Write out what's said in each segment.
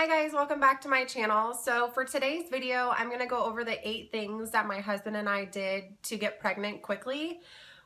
Hi guys, welcome back to my channel. So for today's video, I'm going to go over the 8 things that my husband and I did to get pregnant quickly.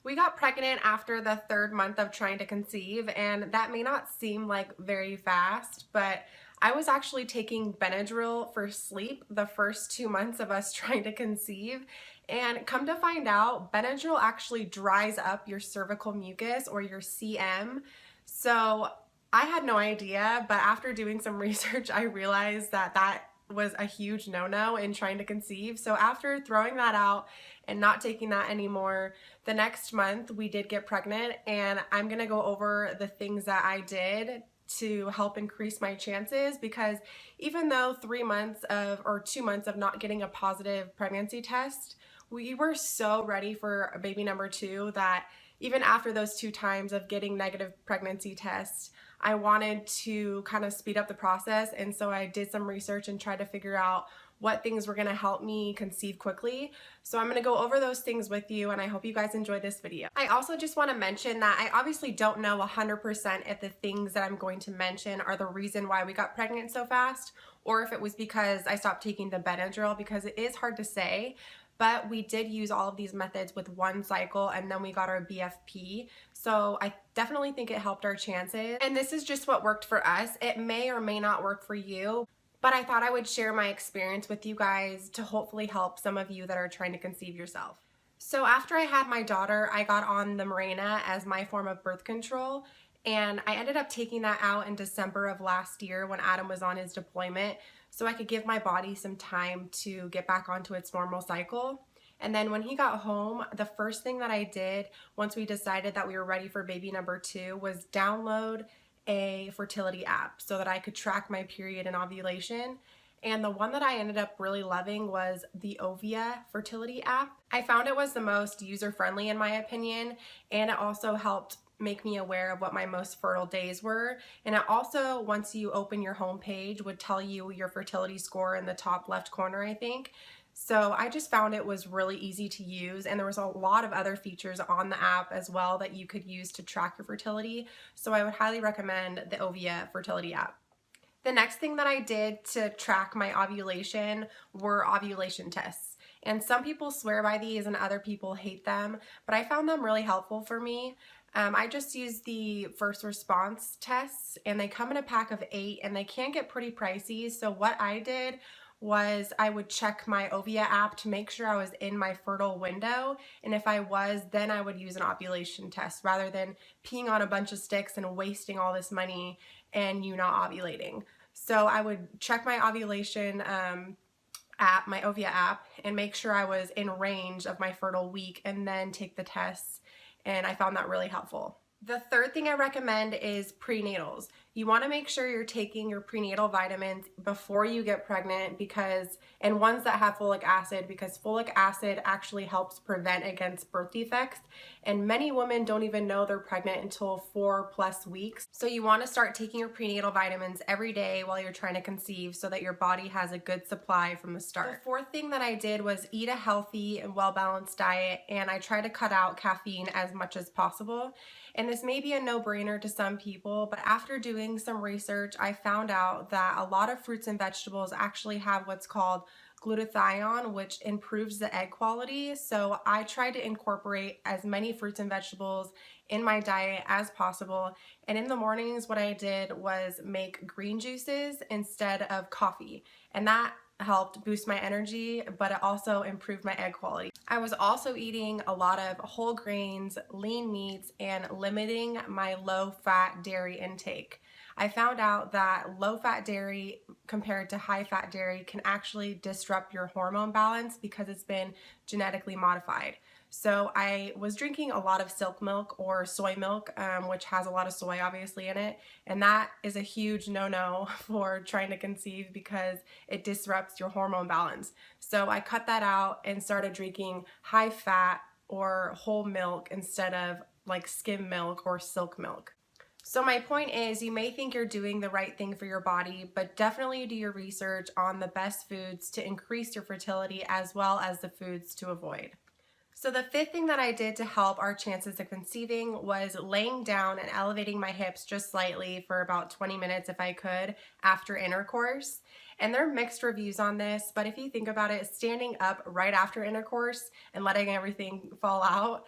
We got pregnant after the 3rd month of trying to conceive, and that may not seem like very fast, but I was actually taking Benadryl for sleep the first 2 months of us trying to conceive, and come to find out, Benadryl actually dries up your cervical mucus or your CM. So I had no idea, but after doing some research, I realized that that was a huge no-no in trying to conceive. So after throwing that out and not taking that anymore, the next month we did get pregnant, and I'm gonna go over the things that I did to help increase my chances, because even though 2 months of not getting a positive pregnancy test, we were so ready for a baby number 2 that even after those 2 times of getting negative pregnancy tests, I wanted to kind of speed up the process, and so I did some research and tried to figure out what things were going to help me conceive quickly. So I'm going to go over those things with you, and I hope you guys enjoy this video. I also just want to mention that I obviously don't know 100% if the things that I'm going to mention are the reason why we got pregnant so fast, or if it was because I stopped taking the Benadryl, because it is hard to say. But we did use all of these methods with 1 cycle, and then we got our BFP. So I definitely think it helped our chances. And this is just what worked for us. It may or may not work for you, but I thought I would share my experience with you guys to hopefully help some of you that are trying to conceive yourself. So after I had my daughter, I got on the Mirena as my form of birth control. And I ended up taking that out in December of last year when Adam was on his deployment, so I could give my body some time to get back onto its normal cycle. And then when he got home, the first thing that I did once we decided that we were ready for baby number 2 was download a fertility app so that I could track my period and ovulation. And the one that I ended up really loving was the Fertility App. I found it was the most user-friendly in my opinion, and it also helped make me aware of what my most fertile days were. And it also, once you open your home page, would tell you your fertility score in the top left corner, I think. So I just found it was really easy to use, and there was a lot of other features on the app as well that you could use to track your fertility. So I would highly recommend the Fertility App. The next thing that I did to track my ovulation were ovulation tests. And some people swear by these and other people hate them, but I found them really helpful for me. I just use the first response tests, and they come in a pack of 8, and they can get pretty pricey. So what I did was I would check my Ovia app to make sure I was in my fertile window, and if I was, then I would use an ovulation test rather than peeing on a bunch of sticks and wasting all this money and you not ovulating. So I would check my ovulation app, my Ovia app, and make sure I was in range of my fertile week, and then take the tests, and I found that really helpful. The third thing I recommend is prenatals. You want to make sure you're taking your prenatal vitamins before you get pregnant, and ones that have folic acid, because folic acid actually helps prevent against birth defects, and many women don't even know they're pregnant until 4+ weeks. So you want to start taking your prenatal vitamins every day while you're trying to conceive so that your body has a good supply from the start. The fourth thing that I did was eat a healthy and well-balanced diet, and I try to cut out caffeine as much as possible. And this may be a no-brainer to some people, but after doing some research, I found out that a lot of fruits and vegetables actually have what's called glutathione, which improves the egg quality. So I try to incorporate as many fruits and vegetables in my diet as possible. And in the mornings, what I did was make green juices instead of coffee. And that helped boost my energy, but it also improved my egg quality. I was also eating a lot of whole grains, lean meats, and limiting my low-fat dairy intake. I found out that low-fat dairy compared to high-fat dairy can actually disrupt your hormone balance because it's been genetically modified. So I was drinking a lot of silk milk or soy milk, which has a lot of soy obviously in it, and that is a huge no-no for trying to conceive because it disrupts your hormone balance. So I cut that out and started drinking high-fat or whole milk instead of like skim milk or silk milk. So my point is, you may think you're doing the right thing for your body, but definitely do your research on the best foods to increase your fertility as well as the foods to avoid. So the fifth thing that I did to help our chances of conceiving was laying down and elevating my hips just slightly for about 20 minutes if I could after intercourse. And there are mixed reviews on this, but if you think about it, standing up right after intercourse and letting everything fall out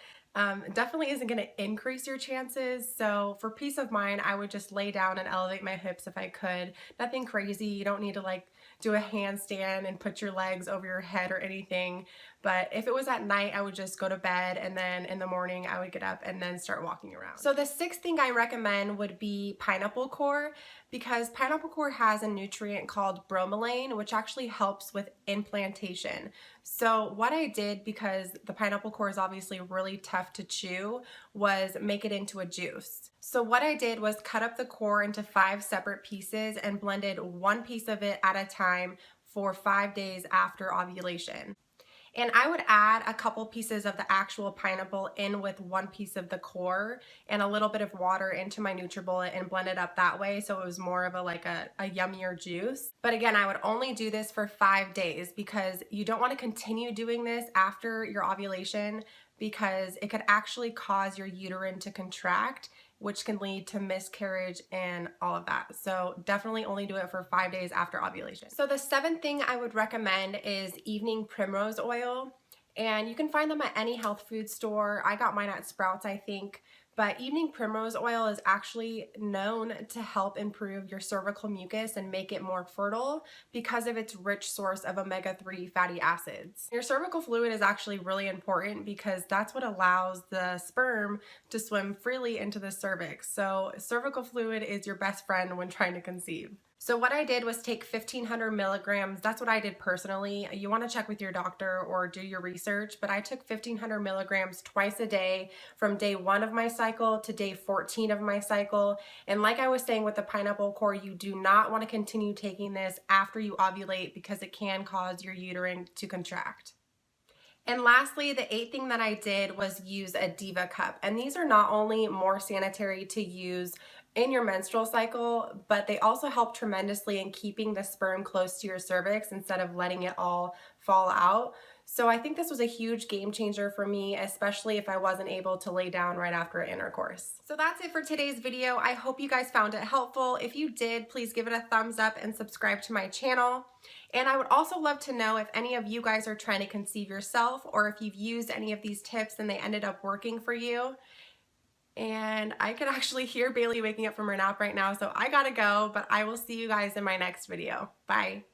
definitely isn't going to increase your chances. So for peace of mind, I would just lay down and elevate my hips if I could. Nothing crazy. You don't need to like do a handstand and put your legs over your head or anything. But if it was at night, I would just go to bed, and then in the morning I would get up and then start walking around. So the sixth thing I recommend would be pineapple core, because pineapple core has a nutrient called bromelain, which actually helps with implantation. So what I did, because the pineapple core is obviously really tough to chew, was make it into a juice. So what I did was cut up the core into 5 separate pieces and blended 1 piece of it at a time for 5 days after ovulation. And I would add a couple pieces of the actual pineapple in with 1 piece of the core and a little bit of water into my NutriBullet and blend it up that way, so it was more of a yummier juice. But again, I would only do this for 5 days, because you don't want to continue doing this after your ovulation, because it could actually cause your uterine to contract, which can lead to miscarriage and all of that. So definitely only do it for 5 days after ovulation. So the 7th thing I would recommend is evening primrose oil. And you can find them at any health food store. I got mine at Sprouts, I think. But evening primrose oil is actually known to help improve your cervical mucus and make it more fertile because of its rich source of omega-3 fatty acids. Your cervical fluid is actually really important because that's what allows the sperm to swim freely into the cervix. So cervical fluid is your best friend when trying to conceive. So what I did was take 1,500 milligrams. That's what I did personally. You want to check with your doctor or do your research, but I took 1,500 milligrams twice a day from day 1 of my cycle to day 14 of my cycle. And like I was saying with the pineapple core, you do not want to continue taking this after you ovulate because it can cause your uterine to contract. And lastly, the 8th thing that I did was use a Diva cup. And these are not only more sanitary to use in your menstrual cycle, but they also help tremendously in keeping the sperm close to your cervix instead of letting it all fall out. So I think this was a huge game changer for me, especially if I wasn't able to lay down right after intercourse. So that's it for today's video. I hope you guys found it helpful. If you did, please give it a thumbs up and subscribe to my channel. And I would also love to know if any of you guys are trying to conceive yourself, or if you've used any of these tips and they ended up working for you. And I could actually hear Bailey waking up from her nap right now, so I gotta go, but I will see you guys in my next video. Bye.